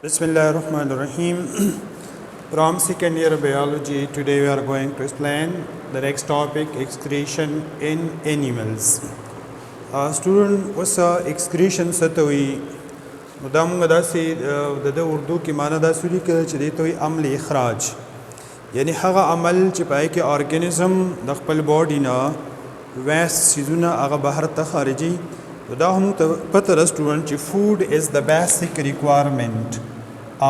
Bismillahirrahmanirrahim. From second year biology, today we are going to explain the next topic, excretion in animals. Student was excretion satoi مدام غدا سي د اردو کې معنی دا سوري کې چې د توي عمل اخراج یعنی هغه عمل چې پای کې ارګانیزم د خپل باډي نه ویست سيزونه هغه بهر ته خارجي دا هم پته رسټورانټ چې فود از د بیسیک ریکوایرمنٹ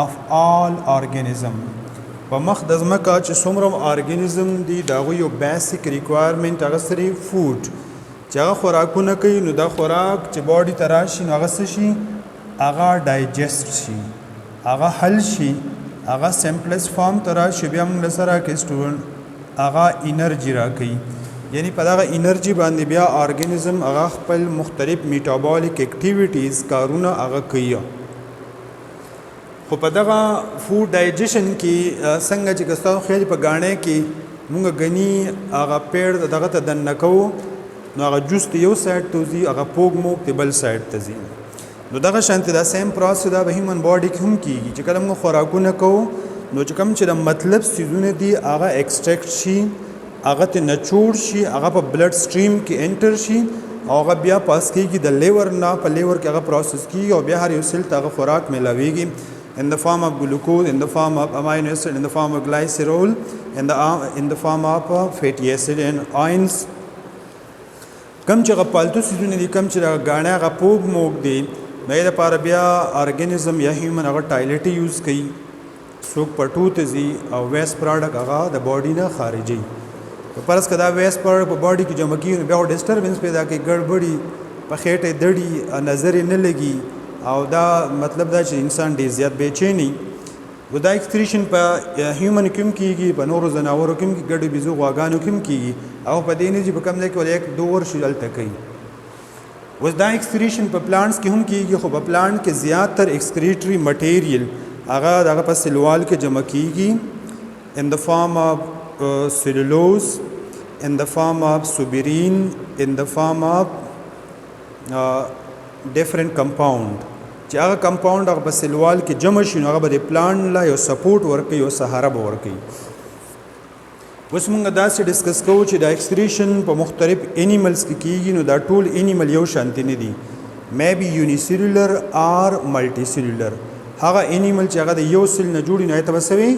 of all organism په مخ د ځمکه چې څومره ارګانیزم دي دا یو بیسیک ریکوایرمنٹ هغه سری فود چې هغه خوراکونه کوي نو دا خوراک چې باډي ته راشي نو هغه څه شي هغه ډایجست شي هغه حل شي هغه سمپلس فارم ته راشي بیا موږ سره کې سټوډنټ هغه انرژي راکوي یعنی په دغه انرژي باندې بیا ارګانیزم هغه خپل مختلف میټابولیک اکټیویټیز کارونه هغه کوي خو په دغه فود ډایجیشن کې څنګه چې ګستاو خیر په غاڼه کې موږ غني هغه پیړ دغه ته دنه کوو نو هغه جوس ته یو سایډ ته ځي هغه پوګ موږ ته بل سایډ ته ځي نو دغه شانته دا سیم پروسس دا به هیومن باډي کې هم کیږي چې کله موږ خوراکونه کوو نو چې کوم چې د مطلب سيزونه دي هغه ایکسټریکټ شي هغه ته نچوړ شي هغه په بلډ سټریم کې انټر شي او هغه بیا پاس کیږي د لیور نه په لیور کې هغه پروسس کیږي او بیا هر یو سیل ته هغه خوراک ملاويږي in the form of glucose, in the form of amino acid, in the form of glycerol, in the form of fatty acid and ions. کم چې غپالتو سيزونه دي کم چې غاڼه غپوب موږ دي مې د پاره بیا ارګانیزم یا هیومن هغه ټایلټ یوز کوي څوک پټو ته زی او ویست پروډکټ هغه د باډي نه خارجي په پرس کدا ویست پروډکټ په باډي کې جمع کیږي بیا ډیسټربنس پیدا کوي ګډوډي په خېټه دړي نظر نه لګي او دا مطلب دا چې انسان ډیر زیات بېچینی ودا ایکسکریشن په هیومن کوم کیږي په نورو زناورو کوم کې ګډ بيزو غواګانو کوم کیږي او په دې نه چې په کم ځای کې ول یک 2 ورځې دلته کوي ودا ایکسکریشن په پلانټس کې هم کیږي خو په پلانټ کې زیاتره ایکسکریټری مټیریل هغه دغه په سلوال کې جمع کیږي in the form of cellulose in the form of suberin in the form of different compound چې هغه کمپاوند هغه په سلوال کې جمع شي نو هغه به د پلان لا یو سپورټ ورکوي او سهاره به ورکوي اوس موږ دا څه ډیسکس کوو چې د ایکسکریشن په مختلف انیملز کې کیږي نو دا ټول انیمل یو شانتي نه دي مې بي یونیسیلولر اور ملټي سیلولر هغه انیمل چې هغه د یو سیل نه جوړي نه ته وسوي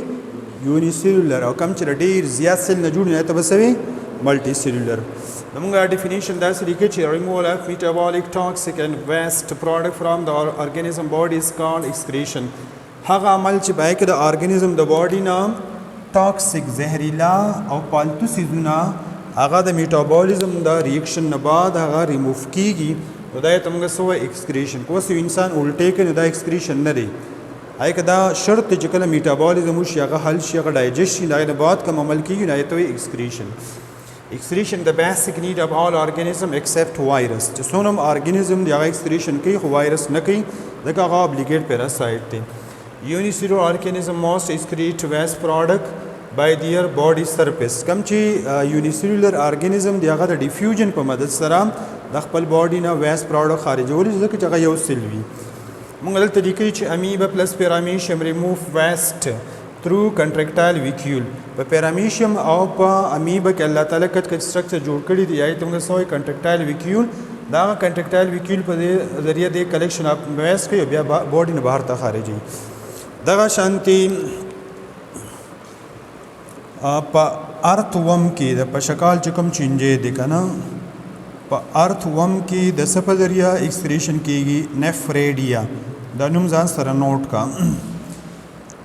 یونیسیلولر او کم چې ډیر زیات سیل نه جوړي نه ته وسوي ملټي سیلولر نمونږه ډیفینیشن دا سړي کې چې removal of metabolic toxic and waste product from the organism body is called excretion هغه عمل چې بای کې د ارګانیزم د باډي نه ټاکسیک زهريلا او پالتو سيزونه هغه د میټابولیزم د ریاکشن نه بعد هغه ریموف کیږي نو دا ته موږ سو ایکسکریشن کوم انسان الټه کې دا ایکسکریشن نه دی هغه دا شرط چې کله میټابولیزم شي هغه حل شي هغه ډایجست شي دا نه بعد کوم عمل کیږي نه ته ایکسکریشن excretion the basic need of all organism except virus چې څونم ارګانیزم دی هغه excretion کوي خو وایرس نه کوي ځکه هغه obligate parasite دی unicellular organism most excrete waste product by their body surface کم چې unicellular organism دی هغه د diffusion په مدد سره د خپل باډي نه waste product خارجول ځکه چې هغه یو سیل وي موږ دلته لیکي چې amoeba plus paramecium remove waste through contractile vacuole په پیرامیشیم او په امیبا کې الله تعالی کټ سټرکچر جوړ کړی دی یا ته سوې کنټرکټایل ویکیول دا کنټرکټایل ویکیول په ذریعہ د کلیکشن اف ویست کوي بیا باډي نه بهر ته خارجي دغه شانتي په ارث وم کې د پشکال چکم چینجه دي کنه په ارث وم کې د سپ ذریعہ ایکسکریشن کیږي نیفریډیا دا نوم ځان سره نوٹ کا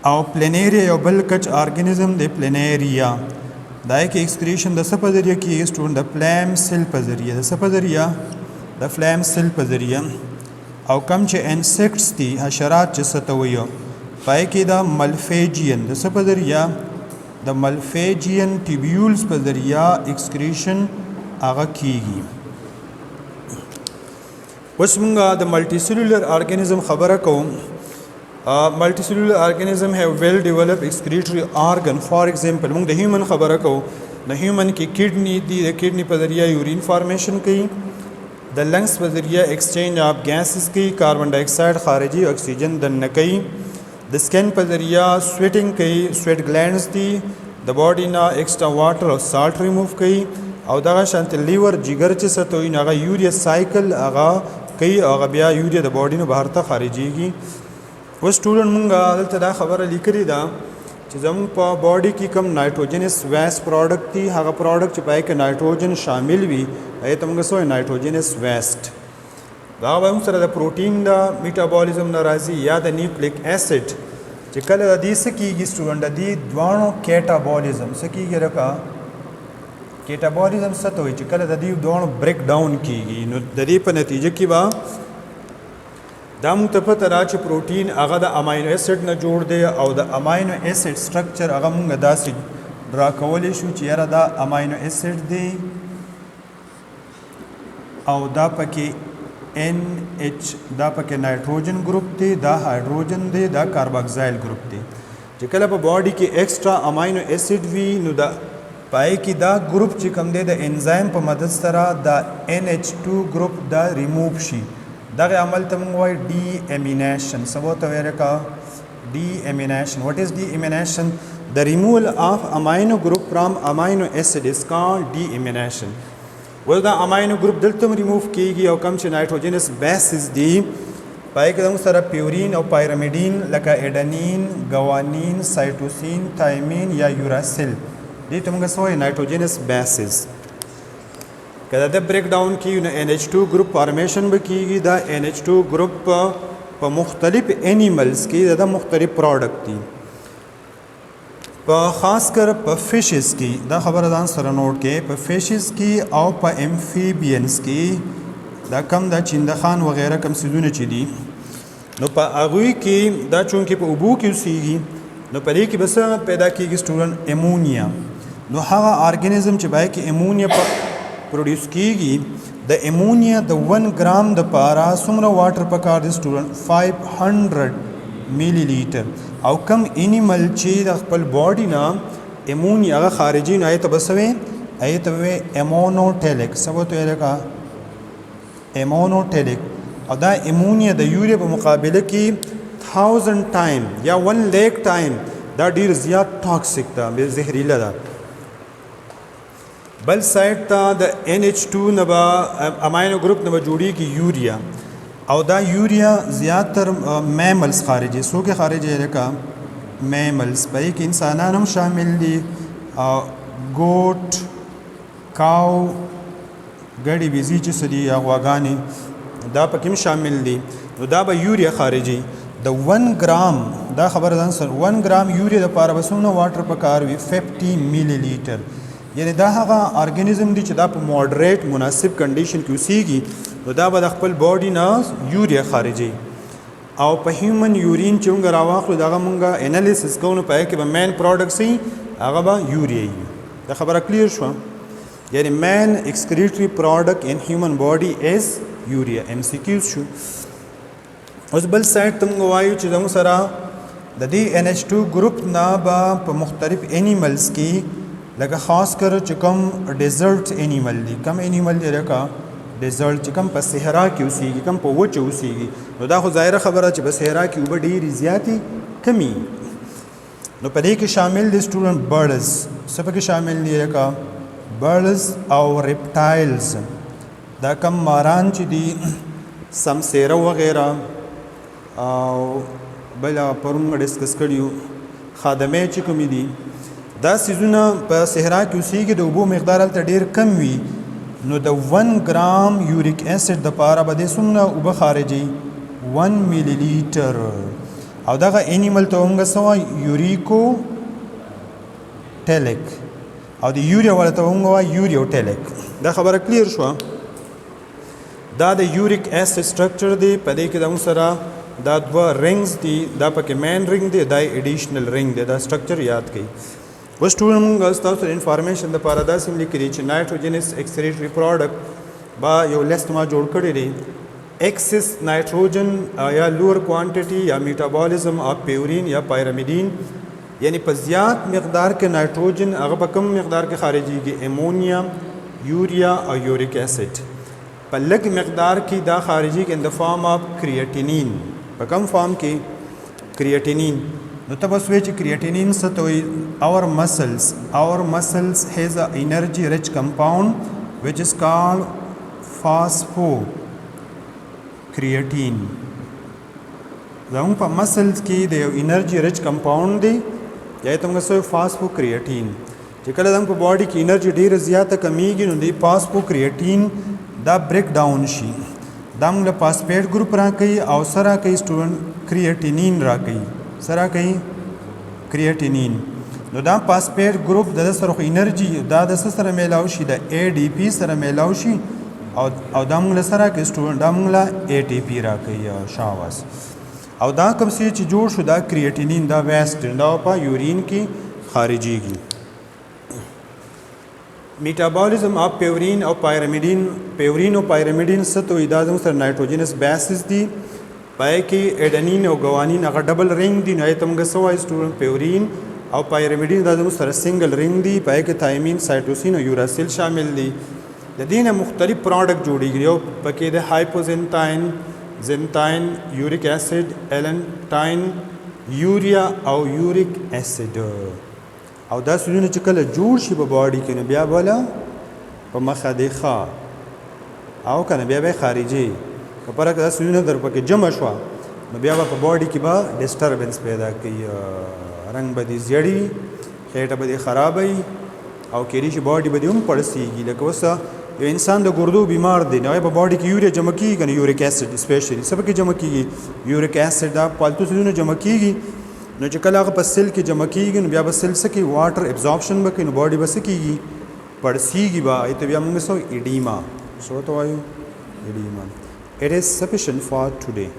او پلینیریا یو بل کچ ارګانیزم د پلینیریا دا کې ایکسکریشن د سپ ذریعہ کې سټون د فلیم سیل په ذریعہ د سپ ذریعہ د فلیم سیل په ذریعہ او کم چې انسیکټس دي حشرات چې ستوي پای کې دا ملفیجین د سپ ذریعہ د ملفیجین ټیبیولز په ذریعہ ایکسکریشن هغه کیږي اوس موږ د ملټي سیلولر ارګانیزم خبره کوم multicellular organism have well developed excretory organ for example موږ د هیومن خبره کوو د هیومن کې کډنی دی د کډنی په ذریعہ یورین فارمیشن کوي د لنګس په ذریعہ ایکسچینج اف گیسز کوي کاربن ډای اکساید خارجي اکسیجن دننه کوي د سکن په ذریعہ سویټینګ کوي، سویټ ګلینډز دي د باډي نه ایکسټرا واټر او سالټ ریموو کوي، او دغه شانت لیور جګر چې څه ته وایي هغه یوریا سایکل هغه کوي، هغه بیا یوریا د باډي نه بهر ته خارجېږي. اوس سټوډنټ مونږ دلته دا خبره لیکلې ده چې زموږ په باډي کې کوم نایټروجنس ویسټ پروډکټ دي، هغه پروډکټ چې پای کې نایټروجن شامل وي هغې ته موږ څه وایو نایټروجنس ویسټ. دا به موږ سره د پروټین د میټابولیزم نه راځي یا د نیوکلیک ایسډ چې کله د دې څه کېږي سټوډنټ د دې دواړو کیټابولیزم څه کېږي لکه کیټابولیزم څه ته وایي چې کله د دې دواړو بریک ډاون کېږي نو د دې په نتیجه کې به دا موږ ته پته را چې پروټین هغه د اماینو ایسډ نه جوړ دی او د اماینو ایسډ سټرکچر هغه موږ داسې ډرا کولی شو چې یاره دا اماینو ایسډ دی او دا پکې NH دا پکې نایټروجن ګروپ دی، دا هایډروجن دی، دا کارباکسایل ګروپ دی. چې کله په باډي کې ایکسټرا اماینو ایسډ وي نو دا پای کې دا ګروپ چې کوم دی د انزایم په مدد سره دا NH2 ګروپ دا ریموو شي. دغه عمل ته موږ وایو ډي امینیشن. څه به ورته وایي لکه ډي امینیشن. واټ از ډي امینیشن؟ د ریموول آف اماینو ګروپ فرام اماینو ایسډ از کالډ ډي امینیشن. اوس دا اماینو ګروپ دلته هم ریموو کېږي او کوم چې نایټروجنس بیسز دي پای کې زموږ سره پیورین او پایرمیډین لکه ایډنین، ګوانین، سایټوسین، تایمین یا یوراسیل دې ته موږ څه وایو نایټروجنس بیسز. که د بریک ډاون کیږي نو NH2 ګروپ فارمیشن به کیږي. دا NH2 ګروپ په مختلف انیملز کې دا مختلف پروډکټ دي، په خاص کر په فشز کې دا خبره ځان سره نوٹ کې، په فشز کې او په امفیبینز کې دا کم دا چندخان وغیره کم سیزونه چې دي نو په هغوی کې دا چونکې په اوبو کې اوسیږي نو په دې کې بس پیدا کیږي سټوډنټ امونیا. نو هغه ارګانیزم چې باید کې امونیا په پروډیوس کیږي د امونیا د 1 ګرام د پاره څومره واټر پکار دی سټوډنټ 500 میلی لیټر. او کم انیمل چې د خپل باډي نه امونیا هغه خارجي نه ایته بسوي ایته وي امونوټیلیک. څه وته لکه امونوټیلیک او دا امونیا د یوریا په مقابله کې 1000 ټایم یا 1 لیک ټایم دا ډیر زیات ټاکسیک ده، زهريله ده. بل سایډ ته د NH2 نه به اماینو ګروپ نه به جوړیږي یوریا او دا یوریا زیاتر میملز خارجي څوک خارجي لکه میملز په کې انسانان هم شامل دي، ګوټ، کاو، ګړي بيزي چې سدي غواګانې دا پکې هم شامل دي. نو دا به یوریا خارجي د 1 ګرام دا خبره ځان سره 1 ګرام یوریا د پاره بسونه واټر پکار وي 50 میلی لیټر. یعنی دا هغه ارګانیزم دی چې دا په موډریټ مناسب کنډیشن کې اوسېږي نو دا به د خپل باډي نه یوریا خارجي او په هیومن یورین چې موږ راواخلو دغه موږ انالیسس کوو نو پای کې به مین پروډکټ سي هغه به یوریا وي. دا خبره کلیر شوه. یعنی مین ایکسکریټري پروډکټ ان هیومن باډي از یوریا. MCQs شو. اوس بل سایډ ته موږ وایو چې زموږ سره د دې NH2 ګروپ نه به په مختلف انیملز کې لکه خاص کر چې کوم ډیزرټ انیمل دي، کم انیمل دی لکه ډیزرټ چې کوم په صحرا کې اوسېږي، کوم په وچه اوسېږي نو دا خو ظاهره خبره چې په صحرا کې اوبه ډېرې زیاتې کمي نو په دې کې شامل دي سټوډنټ برډز. څه پکې شامل دي لکه برډز او ریپټایلز دا کم ماران چې دي سمسیره وغیره او بل پرون ډسکس کړیو خادمې چې کومې دي دا سیزونه په صحرا کې اوسېږي د اوبو مقدار هلته ډېر کم وي نو د 1 ګرام یوریک اسید د پاره به دې څومره اوبه خارجي 1 میلی لیټر. او دغه انیمل ته موږ څه وایو یوریکو ټیلیک او د یوریا والا ته موږ وایو یوریوټیلیک. دا خبره کلیر شوه. دا د یوریک اسید سټرکچر دی، په دې کې د موږ سره دا دوه رنګز دي، دا پکې مین رنګ دی، دا ایډیشنل رنګ دی. دا سټرکچر یاد کړئ. اوس ټول موږ ستاسو د انفارمیشن دپاره داسې هم لیکلي چې نایټروجنس ایکسکریټري پروډکټ به یو لیست ما جوړ کړی دی. ایکسس نایټروجن یا لوور کوانټیټي یا میټابولیزم اف پیورین یا پایرمیډین یعنی په زیات مقدار کې نایټروجن هغه په کم مقدار کې خارجيږي امونیا، یوریا او یوریک اسید. په لږ مقدار کې دا خارجيږي ان د فارم اف کریټینین. په کم فارم کې creatinine. نو ته بس وایي چې creatinine څه ته وایي. Our muscles has a energy rich compound which is called phosphocreatine. زموږ په مسلز کې د یو انرژي رچ کمپاوند دی یا ته موږ سوی فاسفوکریټین. چې کله زموږ په باډي کې انرژي ډیره زیاته کمیږي نو دی فاسفوکریټین دا بریک ډاون شي، دا موږ له فاسفیټ ګروپ راکوي او سره کوي سټوډنټ کریټینین راکوي، سره کوي کریټینین. نو دا فاسفیټ ګروپ د سره خو انرژي دا د سره میلاو شي د ADP سره میلاو شي او دا موږ له سره کوي سټوډنټ دا موږ له ATP راکوي شاواس. او دا کوم څه چې جوړ شو دا کریټینین دا ویسټ دا په یورین کې خارجيږي. میټابولیزم اف پیورین او پایرمیډین. پیورین او پایرمیډین څه ته وایي؟ دا زموږ سره نایټروجنس بیسز دي، پای کې اډنین او ګوانین هغه ډبل رنګ دي. نو ته موږ څه وایي سټوډنټ؟ پیورین او پایرمیډین دا زموږ سره سنگل رنګ دي، پای کې تایمین، سایټوسین او یوراسیل شامل دي. د دې نه مختلف پروډکټ جوړیږي. یو پکې د هایپوزنتاین، زنتاین، یوریک ایسڈ، ایلنټاین، یوریا او یوریک ایسڈ. او دا سلونه چې کله جوړ شي په باډي کې نو بیا بوله په مخه دی ښه او کنه بیا به خارجي کپره دا سلونه در پکې جمع شو نو بیا په باډي کې به ډیسټربنس پیدا کوي، رنگ به دي زیړی، خېټه به دي خرابوي او کېدای شي باډي به دي هم پړسیږي. لکه اوس یو انسان د ګردو بیمار دی نو په باډي کې یوریا جمع کیږي کنه، یوریک ایسډ اسپیشلی سبا کې جمع کیږي. یوریک ایسډ دا پالتو سلونه جمع کیږي نو چې کله هغه په سیل کې جمع کیږي نو بیا به سیل سکي واټر ابزورپشن وکړي نو باډي به کیږي پړسیږي به ایته بیا موږ سو ایډیما. سو ته وایو ایډیما. It is sufficient for today.